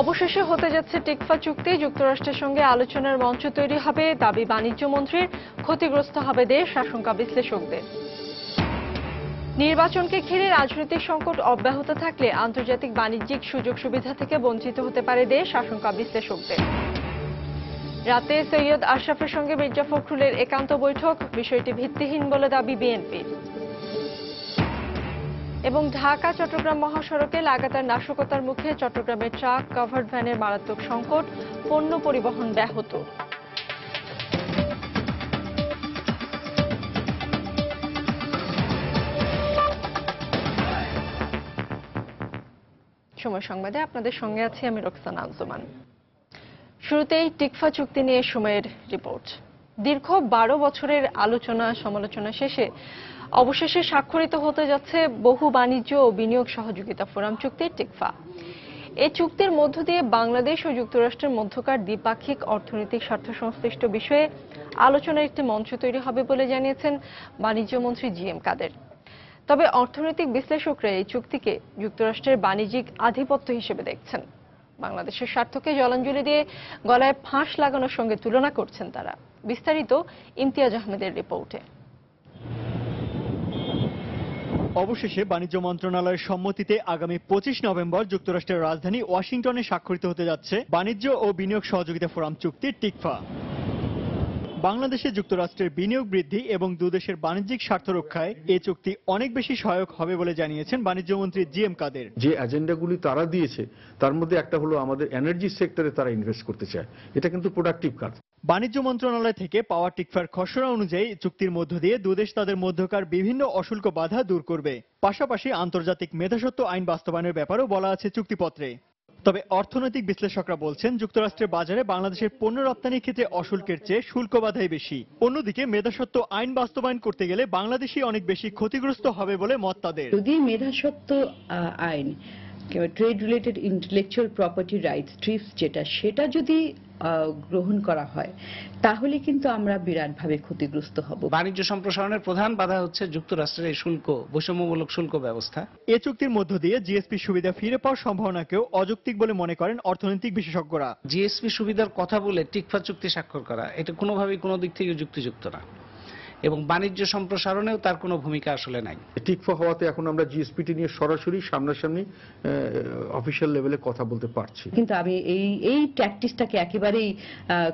অবশেষে হতে যাচ্ছে টিকফা চুক্তি। যুক্তরাষ্ট্রের সঙ্গে আলোচনার মঞ্চ তৈরি হবে, দাবি বাণিজ্য মন্ত্রীর। ক্ষতিগ্রস্ত হবে দেশ, আশঙ্কা বিশ্লেষকদের। নির্বাচনকে ঘিরে রাজনৈতিক সংকট অব্যাহত থাকলে আন্তর্জাতিক বাণিজ্যিক সুযোগ সুবিধা থেকে বঞ্চিত হতে পারে দেশ, আশঙ্কা বিশ্লেষকদের। রাতে সৈয়দ আশরাফের সঙ্গে মির্জা ফখরুলের একান্ত বৈঠক, বিষয়টি ভিত্তিহীন বলে দাবি বিএনপির। এবং ঢাকা চট্টগ্রাম মহাসড়কে লাগাতার নাশকতার মুখে চট্টগ্রামের ট্রাক কভার্ড ভ্যানের মারাত্মক সংকট, পণ্য পরিবহন ব্যাহত। সময় সংবাদে আপনাদের সঙ্গে আছি আমি রোকসানা আঞ্জুমান। শুরুতেই টিকফা চুক্তি নিয়ে সময়ের রিপোর্ট। দীর্ঘ 12 বছরের আলোচনা সমালোচনা শেষে অবশেষে স্বাক্ষরিত হতে যাচ্ছে বহু বাণিজ্য ও বিনিয়োগ সহযোগিতা ফোরাম চুক্তি টিকফা। এই চুক্তির মধ্য দিয়ে বাংলাদেশ ও যুক্তরাষ্ট্রের মধ্যকার দ্বিপাক্ষিক অর্থনৈতিক স্বার্থ সংশ্লিষ্ট বিষয়ে আলোচনার একটি মঞ্চ তৈরি হবে বলে জানিয়েছেন বাণিজ্য মন্ত্রী জি.এম. কাদের। তবে অর্থনৈতিক বিশ্লেষকরা এই চুক্তিকে যুক্তরাষ্ট্রের বাণিজ্যিক আধিপত্য হিসেবে দেখছেন। বাংলাদেশের স্বার্থকে জলাঞ্জলি দিয়ে গলায় ফাঁস লাগানোর সঙ্গে তুলনা করছেন তারা। বিস্তারিত ইমতিয়াজ আহমেদের রিপোর্টে। অবশেষে বাণিজ্য মন্ত্রণালয়ের সম্মতিতে আগামী 25 নভেম্বর যুক্তরাষ্ট্রের রাজধানী ওয়াশিংটনে স্বাক্ষরিত হতে যাচ্ছে বাণিজ্য ও বিনিয়োগ সহযোগিতা ফোরাম চুক্তি টিকফা। বাংলাদেশে যুক্তরাষ্ট্রের বিনিয়োগ বৃদ্ধি এবং দুদেশের বাণিজ্যিক স্বার্থ রক্ষায় এই চুক্তি অনেক বেশি সহায়ক হবে বলে জানিয়েছেন বাণিজ্যমন্ত্রী জি.এম. কাদের। যে এজেন্ডাগুলি তারা দিয়েছে তার মধ্যে একটা হলো আমাদের এনার্জি সেক্টরে তারা ইনভেস্ট করতে চায়, এটা কিন্তু প্রোডাক্টিভ কাজ। বাণিজ্য মন্ত্রণালয় থেকে পাওয়া টিকফার খসড়া অনুযায়ী চুক্তির মধ্য দিয়ে দুদেশ তাদের মধ্যকার বিভিন্ন অশুল্ক বাধা দূর করবে। পাশাপাশি আন্তর্জাতিক মেধাস্বত্ব আইন বাস্তবায়নের ব্যাপারেও বলা আছে চুক্তিপত্রে। তবে অর্থনৈতিক বিশ্লেষকরা বলছেন যুক্তরাষ্ট্রের বাজারে বাংলাদেশের পণ্য রপ্তানির ক্ষেত্রে অশুল্কের চেয়ে শুল্ক বাধাই বেশি। অন্যদিকে মেধাস্বত্ব আইন বাস্তবায়ন করতে গেলে বাংলাদেশই অনেক বেশি ক্ষতিগ্রস্ত হবে বলে মত তাদের। যদি মেধাস্বত্ব আইন trade related intellectual property rights TRIPS সেটা যদি গ্রহণ করা হয় তাহলে কিন্তু আমরা বিরাটভাবে ক্ষতিগ্রস্ত হব। বাণিজ্য সম্প্রসারণের প্রধান বাধা হচ্ছে যুক্তরাষ্ট্রের এই শুল্ক, বৈষম্যমূলক শুল্ক ব্যবস্থা। এ চুক্তির মধ্য দিয়ে জিএসপি সুবিধা ফিরে পাওয়ার সম্ভাবনাকেও অযৌক্তিক বলে মনে করেন অর্থনৈতিক বিশেষজ্ঞরা। জিএসপি সুবিধার কথা বলে টিকফা চুক্তি স্বাক্ষর করা এটা কোনোভাবেই কোনো দিক থেকে যুক্তিযুক্ত না, এবং বাণিজ্য সম্প্রসারণেও তার কোনো ভূমিকা আসলে নাই। টিকফা হওয়াতে এখন আমরা জিএসপিটি নিয়ে সরাসরি সামনাসামনি অফিসিয়াল লেভেলে কথা বলতে পারছি। কিন্তু আমি এই ট্যাকটিসটাকে একেবারেই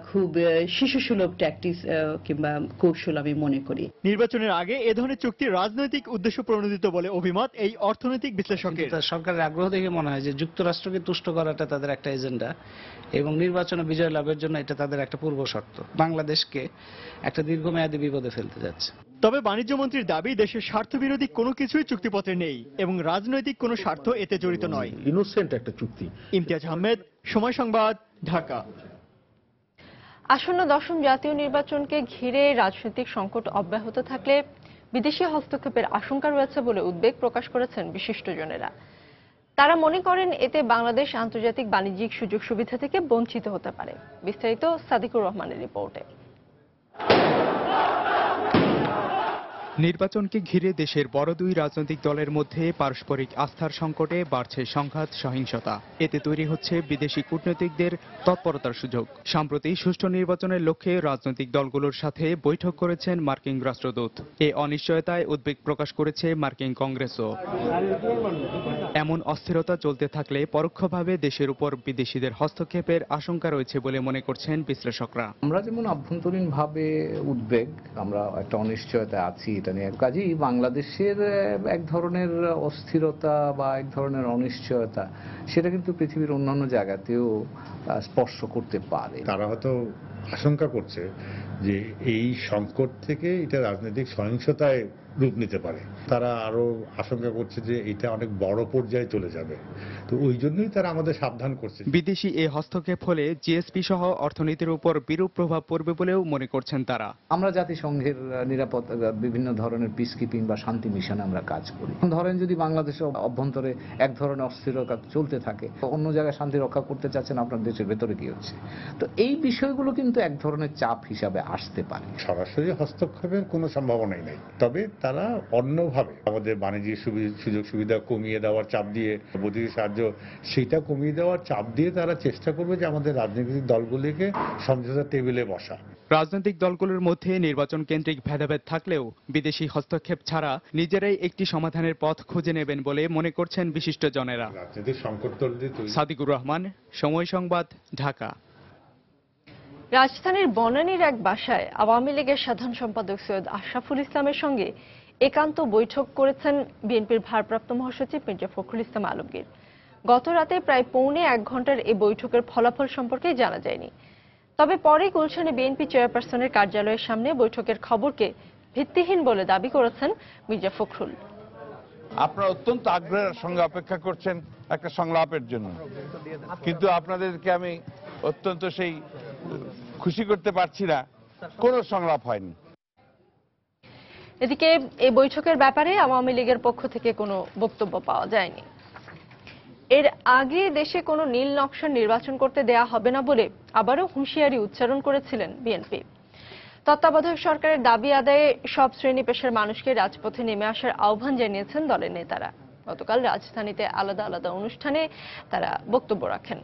খুব শিশুসুলভ ট্যাকটিস কিংবা কৌশল আমি মনে করি। নির্বাচনের আগে এ ধরনের চুক্তি রাজনৈতিক উদ্দেশ্য প্রণোদিত বলে অভিমত এই অর্থনৈতিক বিশ্লেষকের। সরকারের আগ্রহ দেখে মনে হয় যে যুক্তরাষ্ট্রকে তুষ্ট করাটা তাদের একটা এজেন্ডা এবং নির্বাচনে বিজয় লাভের জন্য এটা তাদের একটা পূর্ব শর্ত। বাংলাদেশকে একটা দীর্ঘমেয়াদী বিপদে ফেলতে যাচ্ছে। তবে বাণিজ্য মন্ত্রীর দাবি দেশের স্বার্থ বিরোধী কোনো কিছুই চুক্তিপত্রে নেই এবং রাজনৈতিক কোনো স্বার্থ এতে জড়িত নয়। ইনোসেন্ট একটা চুক্তি। ইমতিয়াজ আহমেদ, সময় সংবাদ, ঢাকা। আসন্ন 10ম জাতীয় নির্বাচনকে ঘিরে রাজনৈতিক সংকট অব্যাহত থাকলে বিদেশি হস্তক্ষেপের আশঙ্কা রয়েছে বলে উদ্বেগ প্রকাশ করেছেন বিশিষ্টজনেরা। তারা মনে করেন এতে বাংলাদেশ আন্তর্জাতিক বাণিজ্যিক সুযোগ সুবিধা থেকে বঞ্চিত হতে পারে। বিস্তারিত সাদিকুর রহমানের রিপোর্টে। নির্বাচনকে ঘিরে দেশের বড় দুই রাজনৈতিক দলের মধ্যে পারস্পরিক আস্থার সংকটে বাড়ছে সংঘাত, সহিংসতা। এতে তৈরি হচ্ছে বিদেশি কূটনীতিকদের তৎপরতার সুযোগ। সম্প্রতি সুষ্ঠু নির্বাচনের লক্ষ্যে রাজনৈতিক দলগুলোর সাথে বৈঠক করেছেন মার্কিন রাষ্ট্রদূত। এ অনিশ্চয়তায় উদ্বেগ প্রকাশ করেছে মার্কিন কংগ্রেসও। এমন অস্থিরতা চলতে থাকলে পরোক্ষভাবে দেশের উপর বিদেশিদের হস্তক্ষেপের আশঙ্কা রয়েছে বলে মনে করছেন বিশ্লেষকরা। আমরা যেমন আভ্যন্তরীণভাবে উদ্বেগ, আমরা একটা অনিশ্চয়তা আছি এটা নিয়ে। কাজেই বাংলাদেশের এক ধরনের অস্থিরতা বা এক ধরনের অনিশ্চয়তা সেটা কিন্তু পৃথিবীর অন্যান্য জায়গাতেও স্পর্শ করতে পারে। তারা হয়তো আশঙ্কা করছে যে এই সংকট থেকে এটা রাজনৈতিক সহিংসতায় রূপ নিতে পারে। তারা আরো আশঙ্কা করছে যে এটা অনেক বড় পর্যায়ে চলে যাবে, তো ওই জন্যই তারা আমাদের সাবধান করছে। বিদেশি এই হস্তক্ষেপ হলে জিএসপি সহ অর্থনীতির উপর বিরূপ প্রভাব পড়বে বলেও মনে করছেন তারা। আমরা জাতিসংঘের নিরাপত্তা বিভিন্ন ধরনের পিস কিপিং বা শান্তি মিশনে আমরা কাজ করি। ধরেন যদি বাংলাদেশের অভ্যন্তরে এক ধরনের অস্থিরতা চলতে থাকে, অন্য জায়গায় শান্তি রক্ষা করতে চাচ্ছেন, আপনার দেশের ভেতরে কি হচ্ছে, তো এই বিষয়গুলো কিন্তু এক ধরনের চাপ হিসাবে আসতে পারে। সরাসরি হস্তক্ষেপের কোনো সম্ভাবনাই নেই, তবে তারা অন্যভাবে আমাদের বাণিজ্যিক সুযোগ সুবিধা কমিয়ে দেওয়ার চাপ দিয়ে, বৈদেশিক সাহায্য সেটা কমিয়ে দেওয়ার চাপ দিয়ে তারা চেষ্টা করবে যে আমাদের রাজনৈতিক দলগুলিকে সমঝোতার টেবিলে বসা। রাজনৈতিক দলগুলোর মধ্যে নির্বাচন কেন্দ্রিক ভেদাভেদ থাকলেও বিদেশি হস্তক্ষেপ ছাড়া নিজেরাই একটি সমাধানের পথ খুঁজে নেবেন বলে মনে করছেন বিশিষ্টজনেরা। রাজনৈতিক সংকট তৈরি। সাদিকুর রহমান, সময় সংবাদ, ঢাকা। রাজধানীর বনানীর এক বাসায় আওয়ামী লীগের সাধারণ সম্পাদক সৈয়দ আশরাফুল ইসলামের সঙ্গে একান্ত বৈঠক করেছেন বিএনপির ভারপ্রাপ্ত মহাসচিব মির্জা ফখরুল ইসলাম আলমগীর। গত রাতে প্রায় পৌনে 1 ঘন্টার এই বৈঠকের ফলাফল সম্পর্কে জানা যায়নি। তবে পরে গুলশানে বিএনপি চেয়ারপারসনের কার্যালয়ের সামনে বৈঠকের খবরকে ভিত্তিহীন বলে দাবি করেছেন মির্জা ফখরুল। আপনারা অত্যন্ত আগ্রহের সঙ্গে অপেক্ষা করছেন একটা সংলাপের জন্য, কিন্তু আপনাদেরকে আমি অত্যন্ত সেই খুশি করতে পারছি না, কোনো সংলাপ হয়নি। এদিকে এই বৈঠকের ব্যাপারে আওয়ামী লীগের পক্ষ থেকে কোনো বক্তব্য পাওয়া যায়নি। এর আগে দেশে কোনো নীল নকশা নির্বাচন করতে দেয়া হবে না বলে আবারও হুঁশিয়ারি উচ্চারণ করেছিলেন বিএনপি। তত্ত্বাবধায়ক সরকারের দাবি আদায়ে সব শ্রেণী পেশার মানুষকে রাজপথে নেমে আসার আহ্বান জানিয়েছেন দলের নেতারা। গতকাল রাজধানীতে আলাদা আলাদা অনুষ্ঠানে তারা বক্তব্য রাখেন।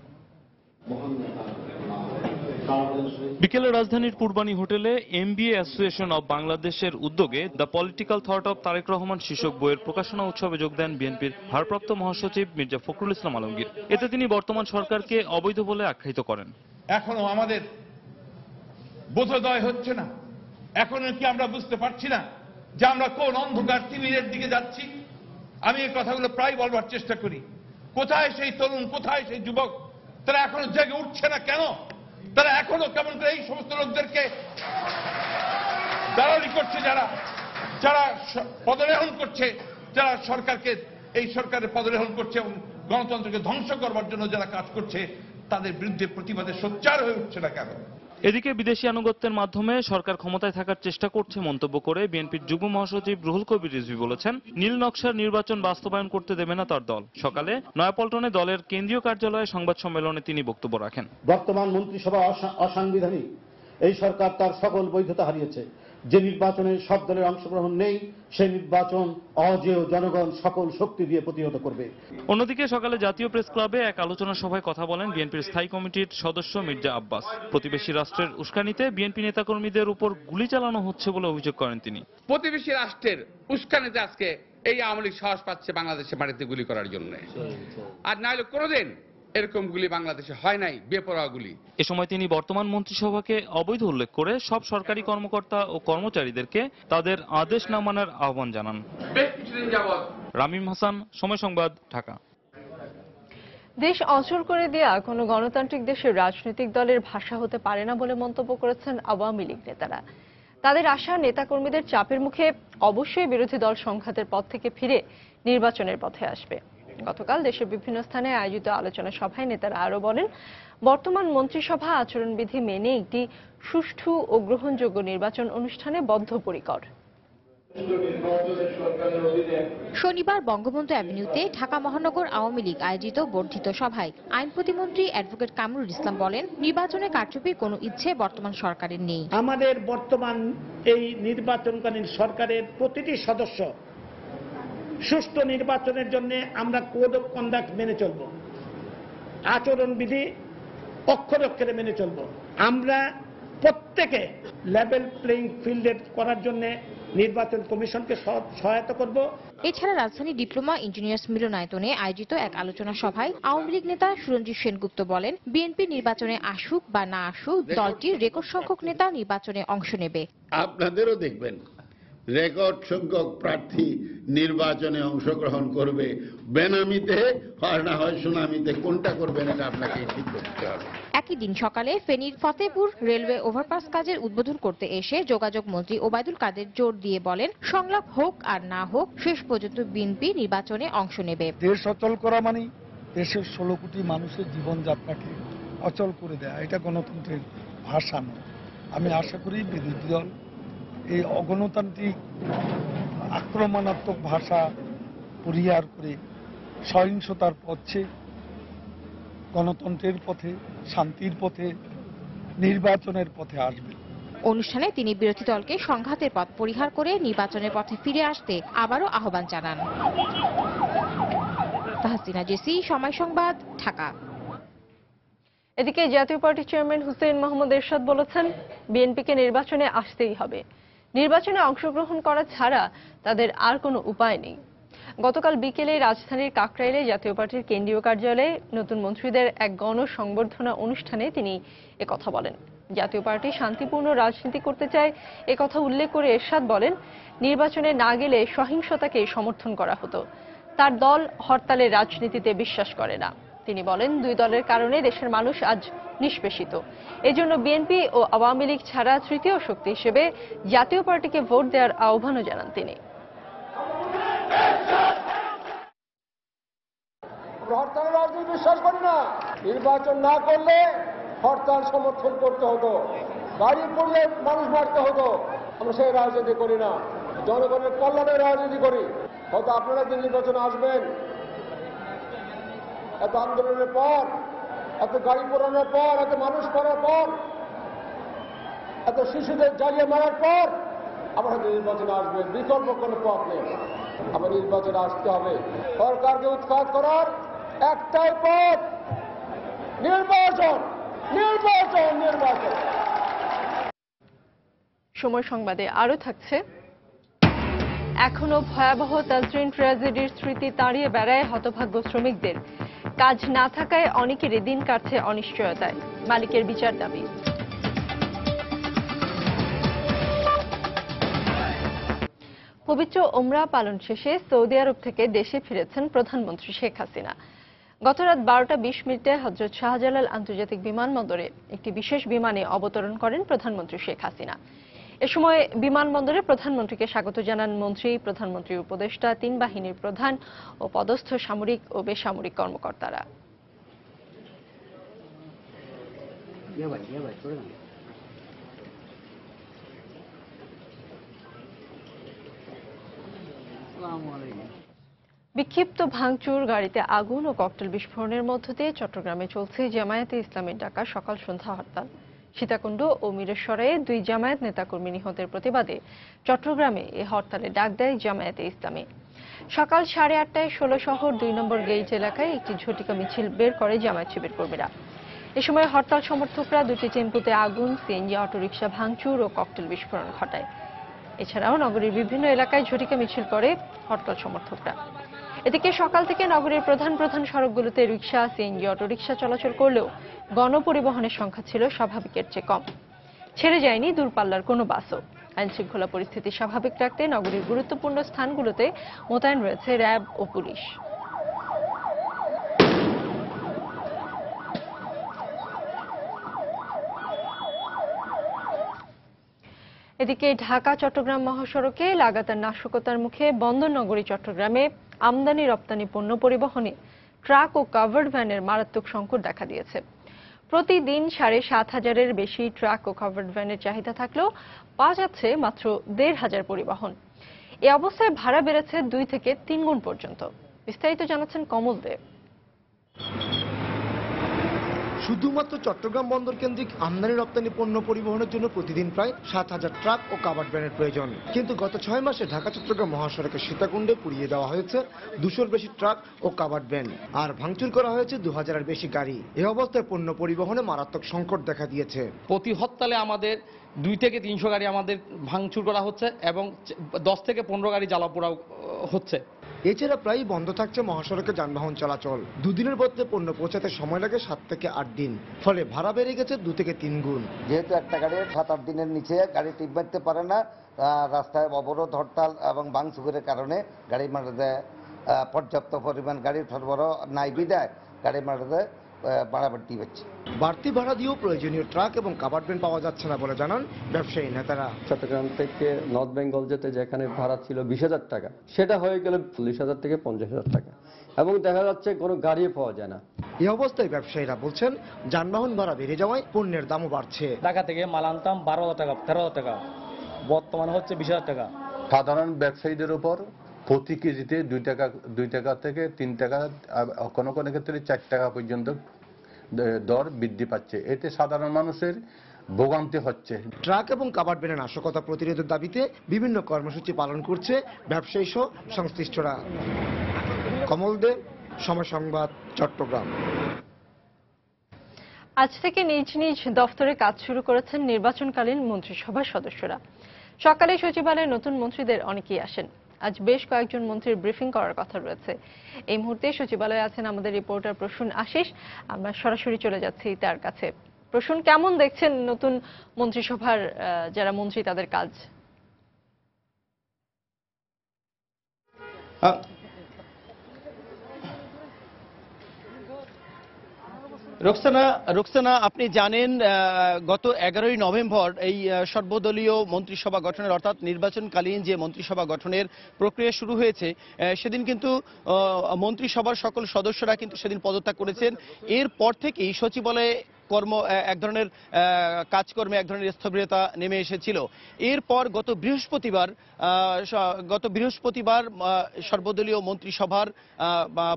বিকেলে রাজধানীর পূর্বানী হোটেলে এমবিএ অ্যাসোসিয়েশন অব বাংলাদেশের উদ্যোগে the political thought of Tarique Rahman শীর্ষক বইয়ের প্রকাশনা উৎসবে যোগ দেন বিএনপির ভারপ্রাপ্ত মহাসচিব মির্জা ফখরুল ইসলাম আলমগীর। এতে তিনি বর্তমান সরকারকে অবৈধ বলে আখ্যায়িত করেন। এখনো আমাদের বোধোদয় হচ্ছে না, এখনো কি আমরা বুঝতে পারছি না যে আমরা কোন অন্ধকার তিমিরের দিকে যাচ্ছি? আমি এই কথাগুলো প্রায় বলবার চেষ্টা করি। কোথায় সেই তরুণ, কোথায় সেই যুবক? তারা এখনো জেগে উঠছে না কেন? তারা এখনো কেমন করে এই সমস্ত লোকদেরকে দালালি করছে, যারা পদলেহন করছে, যারা সরকারকে, এই সরকারের পদলেহন করছে এবং গণতন্ত্রকে ধ্বংস করবার জন্য যারা কাজ করছে, তাদের বিরুদ্ধে প্রতিবাদে সোচ্চার হয়ে উঠছে না কেন? এদিকে বিদেশি আনুগত্যের মাধ্যমে সরকার ক্ষমতায় থাকার চেষ্টা করছে মন্তব্য করে বিএনপির যুগ্ম মহাসচিব রুহুল কবির রিজভী বলেছেন, নীল নকশার নির্বাচন বাস্তবায়ন করতে দেবে না তার দল। সকালে নয়াপল্টনে দলের কেন্দ্রীয় কার্যালয়ে সংবাদ সম্মেলনে তিনি বক্তব্য রাখেন। বর্তমান মন্ত্রিসভা অসাংবিধানিক, এই সরকার তার সকল বৈধতা হারিয়েছে। যে নির্বাচনে সব দলের অংশগ্রহণ নেই, সেই নির্বাচন অজেয় জনগণ সকল শক্তি দিয়ে প্রতিহত করবে। অন্যদিকে সকালে জাতীয় প্রেস ক্লাবে এক আলোচনা সভায় কথা বলেন বিএনপির স্থায়ী কমিটির সদস্য মির্জা আব্বাস। প্রতিবেশী রাষ্ট্রের উস্কানিতে বিএনপি নেতাকর্মীদের উপর গুলি চালানো হচ্ছে বলে অভিযোগ করেন তিনি। প্রতিবেশী রাষ্ট্রের উস্কানিতে আজকে এই আওয়ামী লীগ সাহস পাচ্ছে বাংলাদেশে বাড়িতে গুলি করার জন্য, আর নাহলে কোনোদিন এরকম গুলি বাংলাদেশে হয় নাই, বেপরোয়া গুলি। এ সময় তিনি বর্তমান মন্ত্রিসভাকে অবৈধ উল্লেখ করে সব সরকারি কর্মকর্তা ও কর্মচারীদেরকে তাদের আদেশ না মানার আহ্বান জানান। রামিম হাসান, সময় সংবাদ, ঢাকা। দেশ অচল করে দেয়া কোনো গণতান্ত্রিক দেশের রাজনৈতিক দলের ভাষা হতে পারে না বলে মন্তব্য করেছেন আওয়ামী লীগ নেতারা। তাদের আশা, নেতাকর্মীদের চাপের মুখে অবশ্যই বিরোধী দল সংঘাতের পথ থেকে ফিরে নির্বাচনের পথে আসবে। গতকাল দেশের বিভিন্ন স্থানে আয়োজিত আলোচনা সভায় নেতারা আরো বলেন, বর্তমান মন্ত্রিসভা আচরণবিধি মেনে একটি সুষ্ঠু ও গ্রহণযোগ্য নির্বাচন অনুষ্ঠানে বদ্ধপরিকর। শনিবার বঙ্গবন্ধু অ্যাভিনিউতে ঢাকা মহানগর আওয়ামী লীগ আয়োজিত বর্ধিত সভায় আইন প্রতিমন্ত্রী অ্যাডভোকেট কামরুল ইসলাম বলেন, নির্বাচনে কারচুপির কোনো ইচ্ছে বর্তমান সরকারের নেই। আমাদের বর্তমান এই নির্বাচনকালীন সরকারের প্রতিটি সদস্য সুষ্ঠু নির্বাচনের জন্য আমরা কোড অফ কন্ডাক্ট মেনে চলব, আচরণবিধি অক্ষরে অক্ষরে মেনে চলব। আমরা প্রত্যেকে লেভেল প্লেইং ফিল্ডের করার জন্য নির্বাচন কমিশনকে সহায়তা করব। এছাড়া রাজধানী ডিপ্লোমা ইঞ্জিনিয়ার্স মিলনায়তনে আয়োজিত এক আলোচনা সভায় আওয়ামী লীগ নেতা সুরঞ্জিত সেনগুপ্ত বলেন, বিএনপি নির্বাচনে আসুক বা না আসুক, দলটির রেকর্ড সংখ্যক নেতা নির্বাচনে অংশ নেবে। আপনাদেরও দেখবেন রেকর্ড সংখ্যক প্রার্থী নির্বাচনে অংশগ্রহণ করবে, বেনামিতে আর না হয় সুনামিতে, কোনটা করবেন এটা আপনাকে ঠিক করতে হবে। একই দিন সকালে ফেনীর ফতেপুর রেলওয়ে ওভারপাস কাজের উদ্বোধন করতে এসে যোগাযোগ মন্ত্রী ওবায়দুল কাদের জোর দিয়ে বলেন, সংলাপ হোক আর না হোক, শেষ পর্যন্ত বিএনপি নির্বাচনে অংশ নেবে। দেশ অচল করা মানে দেশের 16 কোটি মানুষের জীবনযাত্রাকে অচল করে দেয়া, এটা গণতন্ত্রের ভাষা নয়। আমি আশা করি বিরোধী দল এই অগণতান্ত্রিক আক্রমণাত্মক ভাষা পরিহার করে সহিংসতার পথে, গণতন্ত্রের পথে, শান্তির পথে নির্বাচনের পথে আসবেন। অনুষ্ঠানে তিনি বিরোধী দলকে সংঘাতের পথ পরিহার করে নির্বাচনের পথে ফিরে আসতে আবারও আহ্বান জানান। তাহসিনা জেসি, সময় সংবাদ, ঢাকা। এদিকে জাতীয় পার্টির চেয়ারম্যান হুসেইন মোহাম্মদ এরশাদ বলেছেন, বিএনপিকে নির্বাচনে আসতেই হবে। নির্বাচনে অংশগ্রহণ করা ছাড়া তাদের আর কোনো উপায় নেই। গতকাল বিকেলে রাজধানীর কাকরাইলে জাতীয় পার্টির কেন্দ্রীয় কার্যালয়ে নতুন মন্ত্রীদের এক গণসংবর্ধনা অনুষ্ঠানে তিনি একথা বলেন। জাতীয় পার্টি শান্তিপূর্ণ রাজনীতি করতে চায় একথা উল্লেখ করে এরশাদ বলেন, নির্বাচনে না গেলে সহিংসতাকে সমর্থন করা হতো। তার দল হরতালের রাজনীতিতে বিশ্বাস করে না। তিনি বলেন, দুই দলের কারণে দেশের মানুষ আজ নিষ্পেষিত। এজন্য বিএনপি ও আওয়ামী লীগ ছাড়া তৃতীয় শক্তি হিসেবে জাতীয় পার্টিকে ভোট দেওয়ার আহ্বানও জানান তিনি। হরতালের রাজনীতি বিশ্বাস করি না। নির্বাচন না করলে হরতাল সমর্থন করতে হতো, গাড়ি পড়লে মানুষ মারতে হতো। আমরা সেই রাজনীতি করি না, জনগণের কল্যাণের রাজনীতি করি। হয়তো আপনারা যে নির্বাচনে আসবেন, এত আন্দোলনের পর, এত গাড়ি পোড়ানোর পর, এত মানুষ মারার পর, এত শিশুদের জ্বালিয়ে মারার পর আমরা হয়তো নির্বাচনে আসবেন। বিকল্প কোনো পথ নেই, আমার নির্বাচনে আসতে হবে। সরকারকে উৎখাত করার একটাই পথ, নির্বাচন, নির্বাচন, নির্বাচন। সময় সংবাদে আরো থাকছে, এখনো ভয়াবহ তাজরিন ট্র্যাজেডির স্মৃতি তাড়িয়ে বেড়ায় হতভাগ্য শ্রমিকদের। কাজ না থাকায় অনেকেরই দিন কাটছে অনিশ্চয়তায়। মালিকের বিচার দাবি। পবিত্র ওমরা পালন শেষে সৌদি আরব থেকে দেশে ফিরেছেন প্রধানমন্ত্রী শেখ হাসিনা। গত রাত 12টা 20 মিনিটে হযরত শাহজালাল আন্তর্জাতিক বিমানবন্দরে একটি বিশেষ বিমানে অবতরণ করেন প্রধানমন্ত্রী শেখ হাসিনা। এ সময় বিমানবন্দরে প্রধানমন্ত্রীকে স্বাগত জানান মন্ত্রী, প্রধানমন্ত্রীর উপদেষ্টা, 3 বাহিনীর প্রধান ও পদস্থ সামরিক ও বেসামরিক কর্মকর্তারা। বিক্ষিপ্ত ভাঙচুর, গাড়িতে আগুন ও ককটেল বিস্ফোরণের মধ্য দিয়ে চট্টগ্রামে চলছে জামায়াতে ইসলামীর ডাকা সকাল সন্ধ্যা হরতাল। সীতাকুণ্ড ও মিরেশ্বরায়ে 2 জামায়াত নেতাকর্মী নিহতের প্রতিবাদে চট্টগ্রামে এ হরতালে ডাক দেয় জামায়াতে ইসলামী। সকাল 8:30টায় 16 শহর 2 নম্বর গেইট এলাকায় একটি ঝটিকা মিছিল বের করে জামায়াত শিবির কর্মীরা। এ সময় হরতাল সমর্থকরা 2টি টেম্পুতে আগুন, সিএনজি অটোরিকশা ভাঙচুর ও ককটেল বিস্ফোরণ ঘটায়। এছাড়াও নগরীর বিভিন্ন এলাকায় ঝটিকা মিছিল করে হরতাল সমর্থকরা। এদিকে সকাল থেকে নগরীর প্রধান প্রধান সড়কগুলোতে রিকশা, সিএনজি অটোরিকশা চলাচল করলেও গণপরিবহনের সংখ্যা ছিল স্বাভাবিকের চেয়ে কম। ছেড়ে যায়নি দূরপাল্লার কোনো বাসও। আইন শৃঙ্খলা পরিস্থিতি স্বাভাবিক রাখতে নগরীর গুরুত্বপূর্ণ স্থানগুলোতে মোতায়েন রয়েছে র্যাব ও পুলিশ। এদিকে ঢাকা চট্টগ্রাম মহাসড়কে লাগাতার নাশকতার মুখে বন্দরনগরী চট্টগ্রামে আমদানি রপ্তানি পণ্য পরিবহনে ট্রাক ও কাভার্ড ভ্যানের মারাত্মক সংকট দেখা দিয়েছে। প্রতিদিন 7,500-এর বেশি ট্রাক ও কাভার্ড ভ্যানের চাহিদা থাকলেও পাওয়া যাচ্ছে মাত্র 1,500 পরিবহন। এই অবস্থায় ভাড়া বেড়েছে 2 থেকে 3 গুণ পর্যন্ত। বিস্তারিত জানাচ্ছেন কমল দেব। শুধুমাত্র চট্টগ্রাম বন্দর কেন্দ্রিক আমদানি রপ্তানি পণ্য পরিবহনের জন্য প্রতিদিন প্রায় 7,000 ট্রাক ও কাভার্ড ভ্যানের প্রয়োজন। কিন্তু গত 6 মাসে ঢাকা চট্টগ্রাম মহাসড়কের সীতাকুণ্ডে পুড়িয়ে দেওয়া হয়েছে 200-র বেশি ট্রাক ও কাভার্ড ভ্যান, আর ভাঙচুর করা হয়েছে 2,000-এর বেশি গাড়ি। এই অবস্থায় পণ্য পরিবহনে মারাত্মক সংকট দেখা দিয়েছে। প্রতি হরতালে আমাদের 2 থেকে 300 গাড়ি আমাদের ভাঙচুর করা হচ্ছে এবং 10 থেকে 15 গাড়ি জ্বালাপোড়াও হচ্ছে। এছাড়া প্রায় বন্ধ থাকছে মহাসড়কে যানবাহন চলাচল। 2 দিনের মধ্যে পণ্য পৌঁছাতে সময় লাগে 7 থেকে 8 দিন, ফলে ভাড়া বেড়ে গেছে 2 থেকে 3 গুণ। যেহেতু একটা গাড়ি 7-8 দিনের নিচে গাড়ি টিপ মারতে পারে না, রাস্তায় অবরোধ, হরতাল এবং ভাঙচুরের কারণে গাড়ি মারাতে পর্যাপ্ত পরিমাণ গাড়ির সরবরাহ নাই বিদায় গাড়ি মারাতে ভাড়া বাড়তি হচ্ছে। বাড়তি ভাড়া দিয়েও প্রয়োজনীয় ট্রাক এবং কাভার্ড ভ্যান পাওয়া যাচ্ছে না বলে জানান ব্যবসায়ী নেতারা। চট্টগ্রাম থেকে নর্থ বেঙ্গল যেতে যেখানে ভাড়া ছিল 20,000 টাকা, সেটা হয়ে গেল 40,000 থেকে 50,000 টাকা, এবং দেখা যাচ্ছে কোনো গাড়ি পাওয়া যায় না। এই অবস্থায় ব্যবসায়ীরা বলছেন যানবাহন ভাড়া বেড়ে যাওয়ায় পণ্যের দামও বাড়ছে। ঢাকা থেকে মাল আনতাম 12,000 টাকা, 13,000 টাকা, বর্তমানে হচ্ছে 20,000 টাকা। সাধারণ ব্যবসায়ীদের উপর প্রতি কেজিতে 2 টাকা থেকে 3 টাকা, কোনো কোনো ক্ষেত্রে 4 টাকা পর্যন্ত দর বৃদ্ধি পাচ্ছে, এতে সাধারণ মানুষের ভোগান্তি হচ্ছে। ট্রাক এবং কাভার্ড ভ্যানের নাশকতা প্রতিরোধের দাবিতে বিভিন্ন কর্মসূচি পালন করছে ব্যবসায়ী সহ সংশ্লিষ্টরা। কমল দে, সময় সংবাদ, চট্টগ্রাম। আজ থেকে নিজ নিজ দফতরে কাজ শুরু করেছেন নির্বাচনকালীন মন্ত্রিসভার সদস্যরা। সকালে সচিবালয়ে নতুন মন্ত্রীদের অনেকেই আসেন। আজ বেশ কয়েকজন মন্ত্রীর ব্রিফিং করার কথা রয়েছে। এই মুহূর্তে সচিবালয়ে আছেন আমাদের রিপোর্টার প্রসূন আশিস। আমরা সরাসরি চলে যাচ্ছি তার কাছে। প্রসূন, কেমন দেখছেন নতুন মন্ত্রিসভার যারা মন্ত্রী তাদের কাজ? রোকসানা, আপনি জানেন গত 11ই নভেম্বর এই সর্বদলীয় মন্ত্রিসভা গঠনের অর্থাৎ নির্বাচনকালীন যে মন্ত্রিসভা গঠনের প্রক্রিয়া শুরু হয়েছে, সেদিন কিন্তু মন্ত্রিসভার সকল সদস্যরা কিন্তু সেদিন পদত্যাগ করেছেন। এরপর থেকেই সচিবালয়ে এক ধরনের কাজকর্মে এক ধরনের স্থবিরতা নেমে এসেছিল। এরপর গত বৃহস্পতিবার সর্বদলীয় মন্ত্রিসভার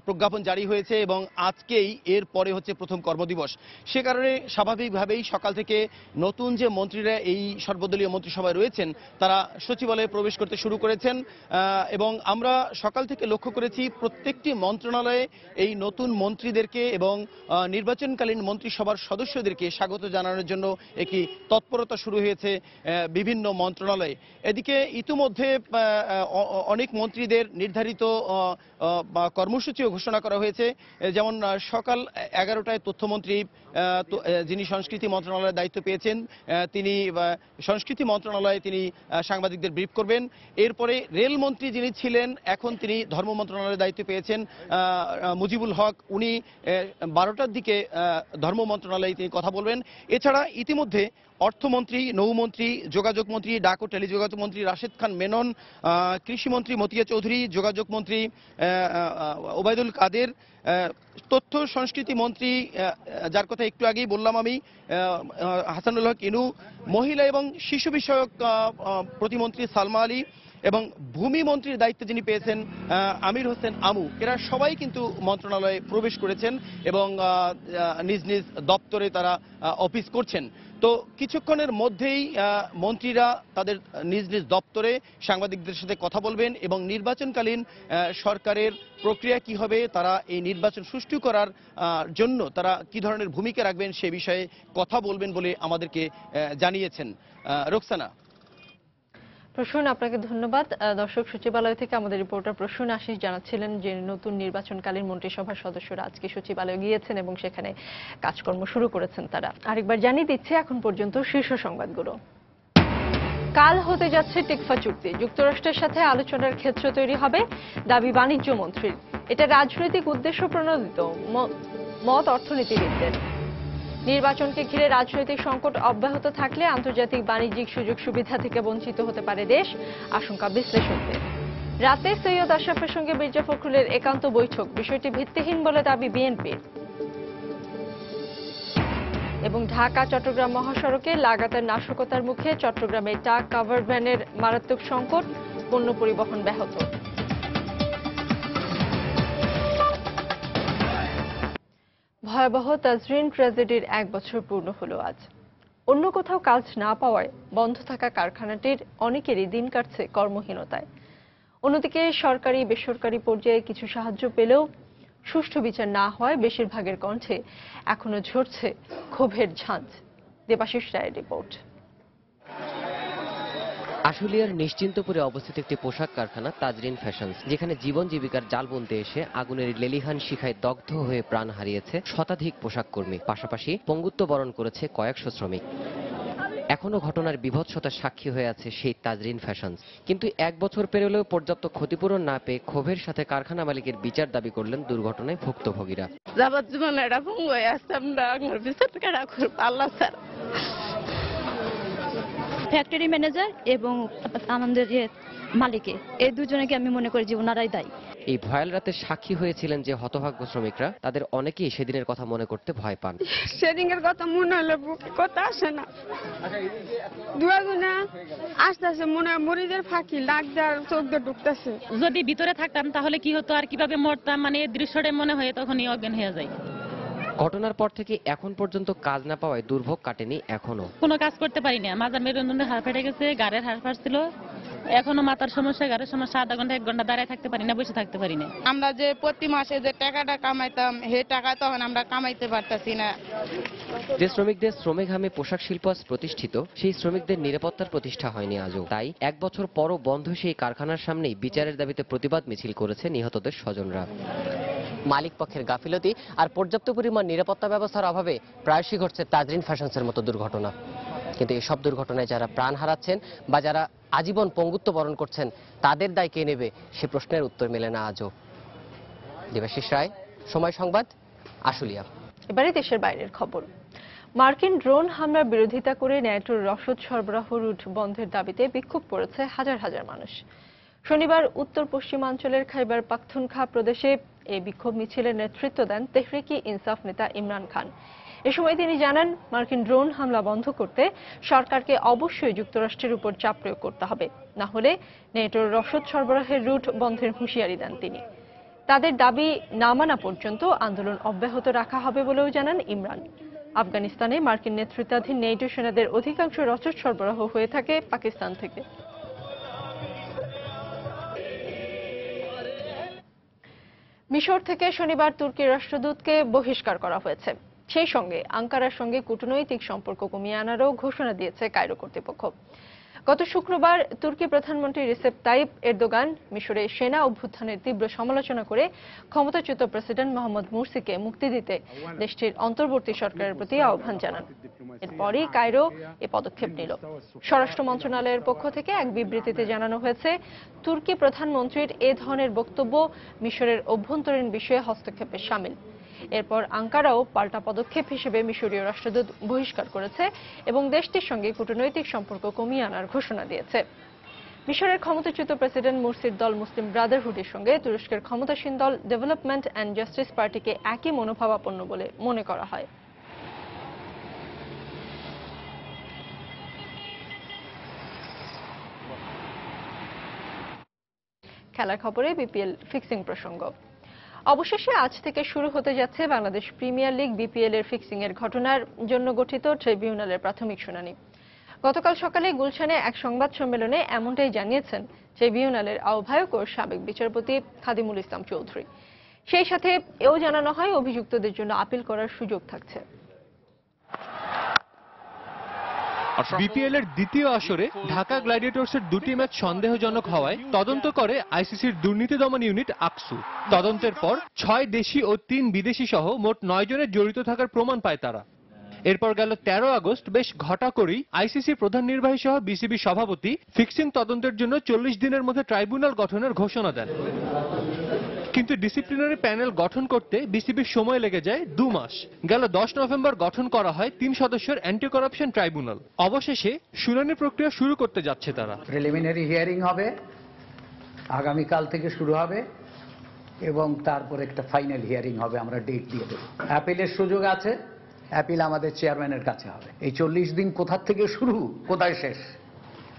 প্রজ্ঞাপন জারি হয়েছে এবং আজকেই এর পরে হচ্ছে প্রথম কর্মদিবস। সে কারণে স্বাভাবিকভাবেই সকাল থেকে নতুন যে মন্ত্রীরা এই সর্বদলীয় মন্ত্রিসভায় রয়েছেন তারা সচিবালয়ে প্রবেশ করতে শুরু করেছেন এবং আমরা সকাল থেকে লক্ষ্য করেছি প্রত্যেকটি মন্ত্রণালয়ে এই নতুন মন্ত্রীদেরকে এবং নির্বাচনকালীন মন্ত্রিসভার সদস্যদেরকে স্বাগত জানানোর জন্য একটি তৎপরতা শুরু হয়েছে বিভিন্ন মন্ত্রণালয়ে। এদিকে ইতিমধ্যে অনেক মন্ত্রীদের নির্ধারিত কর্মসূচিও ঘোষণা করা হয়েছে। যেমন সকাল 11টায় তথ্যমন্ত্রী যিনি সংস্কৃতি মন্ত্রণালয়ের দায়িত্ব পেয়েছেন তিনি সংস্কৃতি মন্ত্রণালয়ে তিনি সাংবাদিকদের ব্রিফ করবেন। এরপরে রেলমন্ত্রী যিনি ছিলেন এখন তিনি ধর্ম মন্ত্রণালয়ের দায়িত্ব পেয়েছেন মুজিবুল হক, উনি 12টার দিকে ধর্ম মন্ত্রণালয়ে তিনি কথা বলবেন। এছাড়া ইতিমধ্যে অর্থমন্ত্রী, নৌমন্ত্রী, যোগাযোগ মন্ত্রী, ডাক ও টেলিযোগাযোগ মন্ত্রী রাশেদ খান মেনন, কৃষিমন্ত্রী মতিয়া চৌধুরী, যোগাযোগ মন্ত্রী ওবায়দুল কাদের, তথ্য সংস্কৃতি মন্ত্রী যার কথা একটু আগেই বললাম আমি হাসানুল হক ইনু, মহিলা এবং শিশু বিষয়ক প্রতিমন্ত্রী সালমা আলী এবং ভূমি মন্ত্রীর দায়িত্ব যিনি পেয়েছেন আমির হোসেন আমু, এরা সবাই কিন্তু মন্ত্রণালয়ে প্রবেশ করেছেন এবং নিজ নিজ দপ্তরে তারা অফিস করছেন। তো কিছুক্ষণের মধ্যেই মন্ত্রীরা তাদের নিজ নিজ দপ্তরে সাংবাদিকদের সাথে কথা বলবেন এবং নির্বাচনকালীন সরকারের প্রক্রিয়া কি হবে, তারা এই নির্বাচন সুষ্ঠু করার জন্য তারা কি ধরনের ভূমিকা রাখবেন সে বিষয়ে কথা বলবেন বলে আমাদেরকে জানিয়েছেন। রোকসানা। প্রসূন, আপনাকে ধন্যবাদ। দর্শক, সচিবালয় থেকে আমাদের রিপোর্টার প্রসূন আশিস জানাচ্ছিলেন যে নতুন নির্বাচনকালীন মন্ত্রিসভার সদস্যরা আজকে সচিবালয়ে গিয়েছেন এবং সেখানে কাজকর্ম শুরু করেছেন তারা। আরেকবার জানিয়ে দিচ্ছে এখন পর্যন্ত শীর্ষ সংবাদগুলো। কাল হতে যাচ্ছে টিকফা চুক্তি। যুক্তরাষ্ট্রের সাথে আলোচনার ক্ষেত্র তৈরি হবে দাবি বাণিজ্য মন্ত্রীর। এটা রাজনৈতিক উদ্দেশ্য প্রণোদিত মত অর্থনীতিবিদদের। নির্বাচনকে ঘিরে রাজনৈতিক সংকট অব্যাহত থাকলে আন্তর্জাতিক বাণিজ্যিক সুযোগ সুবিধা থেকে বঞ্চিত হতে পারে দেশ, আশঙ্কা বিশ্লেষকদের। রাতে সৈয়দ আশরাফের সঙ্গে মির্জা ফখরুলের একান্ত বৈঠক, বিষয়টি ভিত্তিহীন বলে দাবি বিএনপির। এবং ঢাকা চট্টগ্রাম মহাসড়কে লাগাতার নাশকতার মুখে চট্টগ্রামে ট্রাক কাভার্ড ভ্যানের মারাত্মক সংকট, পণ্য পরিবহন ব্যাহত। ভয়াবহ তাজরিন ট্র্যাজেডির 1 বছর পূর্ণ হলো আজ। অন্য কোথাও কাজ না পাওয়ায় বন্ধ থাকা কারখানাটির অনেকেরই দিন কাটছে কর্মহীনতায়। অন্যদিকে সরকারি বেসরকারি পর্যায়ে কিছু সাহায্য পেলেও সুষ্ঠু বিচার না হওয়ায় বেশিরভাগের কণ্ঠে এখনো ঝরছে ক্ষোভের ঝাঁজ। দেবাশিস রায়ের রিপোর্ট। আশুলিয়ার নিশ্চিন্তপুরে অবস্থিত একটি পোশাক কারখানা তাজরিন ফ্যাশনস, যেখানে জীবন জীবিকার জাল বুনতে এসে আগুনের লেলিহান শিখায় দগ্ধ হয়ে প্রাণ হারিয়েছে শতাধিক পোশাক কর্মী, পাশাপাশি পঙ্গুত্ব বরণ করেছে কয়েকশো শ্রমিক। এখনো ঘটনার বিভৎসতার সাক্ষী হয়ে আছে সেই তাজরিন ফ্যাশনস। কিন্তু 1 বছর পেরোলেও পর্যাপ্ত ক্ষতিপূরণ না পেয়ে ক্ষোভের সাথে কারখানা মালিকের বিচার দাবি করলেন দুর্ঘটনায় ভুক্তভোগীরা। যাবজ্জীবন এটা ভঙ্গ হয়ে আসছে, আমরা বিচার কারা করব আল্লাহ স্যার। ফ্যাক্টরি ম্যানেজার এবং আমাদের যে মালিকে, এই দুজনকে আমি মনে করি যে ওনারাই দায়ী। এই ভয়াল রাতে সাক্ষী হয়েছিলেন যে হতভাগ্য শ্রমিকরা, তাদের অনেকেই সেদিনের কথা মনে করতে ভয় পান। সেদিনের কথা মনে হলে বুকে কথা আসে না, দুয়াগুনা আস্তে আস্তে মনে হয় মরিদের ফাঁকি লাগ দেওয়ার চোখ দিয়ে ঢুকতেছে। যদি ভিতরে থাকতাম তাহলে কি হতো আর কিভাবে মরতাম, মানে এই দৃশ্যটা মনে হয় তখনই অজ্ঞান হয়ে যায়। ঘটনার পর থেকে এখন পর্যন্ত কাজ না পাওয়ায় দুর্ভোগ কাটেনি এখনো। কোনো কাজ করতে পারি না, মাজার মেরুদণ্ডে হাড় ফেটে গেছে, গাড়ির হাড় ফাটছিল, এখনো মাথার সমস্যা, গাড়ির সমস্যা, আধা ঘন্টা 1 ঘন্টা দাঁড়ায় থাকতে পারি না, বসে থাকতে পারি না। আমরা যে প্রতি মাসে যে টাকাটা কামাইতাম সেই টাকা তখন আমরা কামাইতে পারতাছি না। যে শ্রমিকদের শ্রমঘামে পোশাক শিল্প প্রতিষ্ঠিত, সেই শ্রমিকদের নিরাপত্তার প্রতিষ্ঠা হয়নি আজও। তাই 1 বছর পরও বন্ধ সেই কারখানার সামনেই বিচারের দাবিতে প্রতিবাদ মিছিল করেছে নিহতদের স্বজনরা। মালিক পক্ষের গাফিলতি আর পর্যাপ্ত পরিমাণ নিরাপত্তা ব্যবস্থার অভাবে প্রায়শই ঘটছে তাজরিন ফ্যাশনসের মতো দুর্ঘটনা। কিন্তু এসব দুর্ঘটনায় যারা প্রাণ হারাচ্ছেন বা যারা আজীবন পঙ্গুত্ব বরণ করছেন, তাদের দায় কে নেবে সে প্রশ্নের উত্তর মেলে না আজও। দেবাশিস রায়, সময় সংবাদ, আশুলিয়া। এবারে দেশের বাইরের খবর। মার্কিন ড্রোন হামলার বিরোধিতা করে ন্যাটোর রসদ সরবরাহ রুট বন্ধের দাবিতে বিক্ষোভ করেছে হাজার হাজার মানুষ। শনিবার উত্তর পশ্চিমাঞ্চলের খাইবার পাখতুনখা প্রদেশে এই বিক্ষোভ মিছিলের নেতৃত্ব দেন তেহরিকি ইনসাফ নেতা ইমরান খান। এ সময় তিনি জানান, মার্কিন ড্রোন হামলা বন্ধ করতে সরকারকে অবশ্যই যুক্তরাষ্ট্রের উপর চাপ প্রয়োগ করতে হবে, না হলে নেটোর রসদ সরবরাহের রুট বন্ধের হুঁশিয়ারি দেন তিনি। তাদের দাবি না মানা পর্যন্ত আন্দোলন অব্যাহত রাখা হবে বলেও জানান ইমরান। আফগানিস্তানে মার্কিন নেতৃত্বাধীন নেটো সেনাদের অধিকাংশ রসদ সরবরাহ হয়ে থাকে পাকিস্তান থেকে। মিশর থেকে শনিবার তুর্কির রাষ্ট্রদূতকে বহিষ্কার করা হয়েছে। সেই সঙ্গে আঙ্কারার সঙ্গে কূটনৈতিক সম্পর্ক কমিয়ে আনারও ঘোষণা দিয়েছে কায়রো কর্তৃপক্ষ। গত শুক্রবার তুর্কি প্রধানমন্ত্রী রিসেপ তাইপ এরদোগান মিশরে সেনা অভ্যুত্থানের তীব্র সমালোচনা করে ক্ষমতাচ্যুত প্রেসিডেন্ট মোহাম্মদ মুরসিকে মুক্তি দিতে দেশটির অন্তর্বর্তী সরকারের প্রতি আহ্বান জানান। এরপরই কায়রো এ পদক্ষেপ নিল। স্বরাষ্ট্র মন্ত্রণালয়ের পক্ষ থেকে এক বিবৃতিতে জানানো হয়েছে, তুর্কি প্রধানমন্ত্রীর এ ধরনের বক্তব্য মিশরের অভ্যন্তরীণ বিষয়ে হস্তক্ষেপের শামিল। এরপর আঙ্কারাও পাল্টা পদক্ষেপ হিসেবে মিশরীয় রাষ্ট্রদূত বহিষ্কার করেছে এবং দেশটির সঙ্গে কূটনৈতিক সম্পর্ক কমিয়ে আনার ঘোষণা দিয়েছে। মিশরের ক্ষমতাচ্যুত প্রেসিডেন্ট মুরসির দল মুসলিম ব্রাদারহুডের সঙ্গে তুরস্কের ক্ষমতাসীন দল ডেভেলপমেন্ট অ্যান্ড জাস্টিস পার্টিকে একই মনোভাবাপন্ন বলে মনে করা হয়। খেলার খবরে বিপিএল ফিক্সিং প্রসঙ্গ। অবশেষে আজ থেকে শুরু হতে যাচ্ছে বাংলাদেশ প্রিমিয়ার লিগ বিপিএল এর ফিক্সিং এর ঘটনার জন্য গঠিত ট্রাইব্যুনালের প্রাথমিক শুনানি। গতকাল সকালে গুলশানে এক সংবাদ সম্মেলনে এমনটাই জানিয়েছেন ট্রাইব্যুনালের আহ্বায়ক ও সাবেক বিচারপতি খাদিমুল ইসলাম চৌধুরী। সেই সাথে এও জানানো হয়, অভিযুক্তদের জন্য আপিল করার সুযোগ থাকছে। বিপিএল এর দ্বিতীয় আসরে ঢাকা গ্ল্যাডিয়েটর্সের 2টি ম্যাচ সন্দেহজনক হওয়ায় তদন্ত করে আইসিসির দুর্নীতি দমন ইউনিট আকসু। তদন্তের পর 6 দেশি ও 3 বিদেশি সহ মোট 9 জনের জড়িত থাকার প্রমাণ পায় তারা। এরপর গেল 13 আগস্ট বেশ ঘটা করেই আইসিসির প্রধান নির্বাহী সহ বিসিবি সভাপতি ফিক্সিং তদন্তের জন্য 40 দিনের মধ্যে ট্রাইব্যুনাল গঠনের ঘোষণা দেন। কিন্তু ডিসিপ্লিনারি প্যানেল গঠন করতে বিসিবির সময় লেগে যায় 2 মাস। গেল 10 নভেম্বর গঠন করা হয় 3 সদস্যের অ্যান্টি করাপশন ট্রাইব্যুনাল। অবশেষে শুনানি প্রক্রিয়া শুরু করতে যাচ্ছে তারা। প্রিলিমিনারি হিয়ারিং হবে, আগামীকাল থেকে শুরু হবে এবং তারপর একটা ফাইনাল হিয়ারিং হবে, আমরা ডেট দিয়ে দেব। অ্যাপিলের সুযোগ আছে, অ্যাপিল আমাদের চেয়ারম্যানের কাছে হবে। এই 40 দিন কোথা থেকে শুরু কোথায় শেষ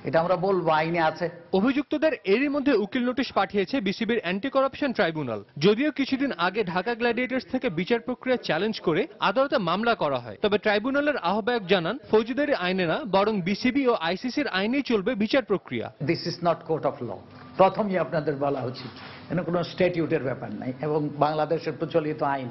এটা আমরা বলবো, আইনে আছে। অভিযুক্তদের এরই মধ্যে উকিল নোটিশ পাঠিয়েছে বিসিবির অ্যান্টি করাপশন ট্রাইব্যুনাল। যদিও কিছুদিন আগে ঢাকা গ্ল্যাডিয়েটর্স থেকে বিচার প্রক্রিয়া চ্যালেঞ্জ করে আদালতে মামলা করা হয়, তবে ট্রাইব্যুনালের আহ্বায়ক জানান, ফৌজদারি আইনে না বরং বিসিবি ও আইসিসির আইনেই চলবে বিচার প্রক্রিয়া। This is not court of law, প্রথমই আপনাদের বলা উচিত। এখানে কোনো স্ট্যাটিউটের ব্যাপার নাই এবং বাংলাদেশের প্রচলিত আইন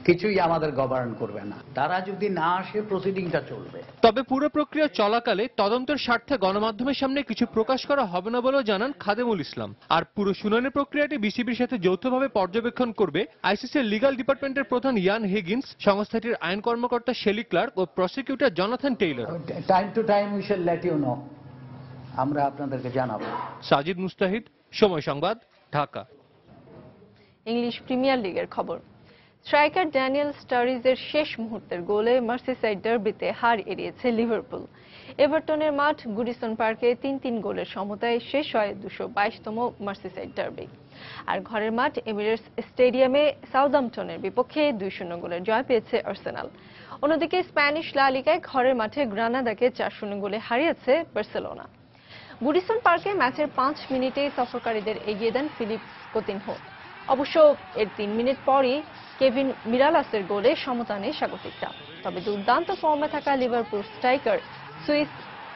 কিছুই আমাদের গভর্ন করবে না। তারা যদি না আসে প্রসিডিংটা চলবে। তবে পুরো প্রক্রিয়া চলাকালে তদন্তের স্বার্থে গণমাধ্যমের সামনে কিছু প্রকাশ করা হবে না বলেও জানান খাদেমুল ইসলাম। আর পুরো শুনানি প্রক্রিয়াটি বিসিবির সাথে যৌথভাবে পর্যবেক্ষণ করবে আইসিসির লিগ্যাল ডিপার্টমেন্টের প্রধান ইয়ান হিগিন্স, সংস্থাটির আইন কর্মকর্তা শেলি ক্লার্ক ও prosecutor Jonathan Taylor. Time to time we shall let you know, আমরা আপনাদেরকে জানাবো। সাজিদ মুস্তাহিদ, সময় সংবাদ, ঢাকা। ইংলিশ প্রিমিয়ার লিগের খবর। স্ট্রাইকার ড্যানিয়েল স্টারিজের শেষ মুহূর্তের গোলে মার্সিসাইড ডার্বিতে হার এড়িয়েছে লিভারপুল। এভারটনের মাঠ গুডিসন পার্কে 3-3 গোলের সমতায় শেষ হয় 222তম মার্সিসাইড ডার্বি। আর ঘরের মাঠ এমিরেটস স্টেডিয়ামে সাউদাম্পটনের বিপক্ষে 2-0 গোলের জয় পেয়েছে আর্সেনাল। অন্যদিকে স্প্যানিশ লা লিগায় ঘরের মাঠে গ্রানাদাকে 4-0 গোলে হারিয়েছে বার্সেলোনা। গুডিসন পার্কে ম্যাচের 5 মিনিটেই সফরকারীদের এগিয়ে দেন ফিলিপ কোতিনহো। অবশ্য এর 3 মিনিট পরই কেভিন মিরালাসের গোলে সমতা আনে স্বাগতিকরা। তবে দুর্দান্ত ফর্মে থাকা লিভারপুল স্ট্রাইকার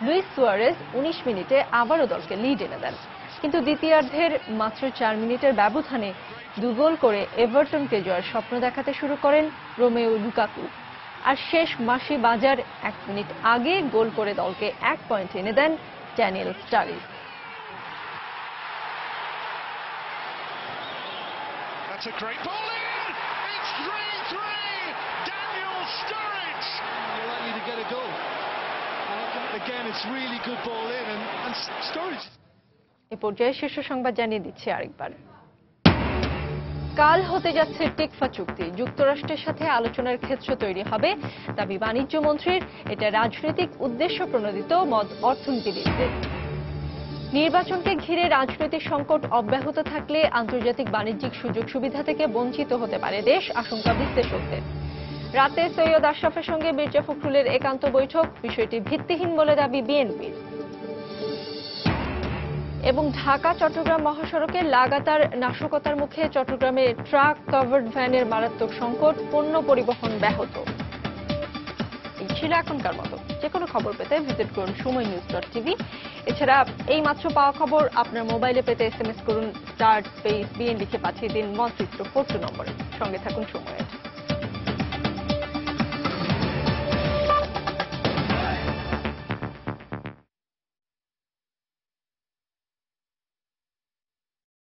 লুইস সুয়ারেজ 19 মিনিটে আবারও দলকে লিড এনে দেন, কিন্তু দ্বিতীয়ার্ধের মাত্র 4 মিনিটের ব্যবধানে 2 গোল করে এভারটনকে জয়ের স্বপ্ন দেখাতে শুরু করেন রোমেও লুকাকু। আর শেষ মাসি বাজার 1 মিনিট আগে গোল করে দলকে 1 পয়েন্ট এনে দেন Daniel Sturridge. That's a great ball in! It's 3-3! Daniel Sturridge! You're likely to get a goal. Again, it's really good ball in and Sturridge. এই পর্যায়ে শীর্ষ সংবাদ জানিয়ে দিচ্ছি আরেকবার। কাল হতে যাচ্ছে টিকফা চুক্তি। যুক্তরাষ্ট্রের সাথে আলোচনার ক্ষেত্র তৈরি হবে দাবি বাণিজ্য মন্ত্রীর। এটা রাজনৈতিক উদ্দেশ্য প্রণোদিত মত অর্থনীতিবিদদের। নির্বাচনকে ঘিরে রাজনৈতিক সংকট অব্যাহত থাকলে আন্তর্জাতিক বাণিজ্যিক সুযোগ সুবিধা থেকে বঞ্চিত হতে পারে দেশ, আশঙ্কা বিশ্লেষকদের। রাতে সৈয়দ আশরাফের সঙ্গে মির্জা ফখরুলের একান্ত বৈঠক, বিষয়টি ভিত্তিহীন বলে দাবি বিএনপির। এবং ঢাকা চট্টগ্রাম মহাসড়কে লাগাতার নাশকতার মুখে চট্টগ্রামে ট্রাক কভার্ড ভ্যানের মারাত্মক সংকট, পণ্য পরিবহন ব্যাহত। এই ছিল এখনকার মতো। যে কোনো খবর পেতে ভিজিট করুন সময়নিউজ.tv। এছাড়া এই মাত্র পাওয়া খবর আপনার মোবাইলে পেতে SMS করুন *BN লিখে পাঠিয়ে দিন 1642 নম্বরে। সঙ্গে থাকুন সময়ের।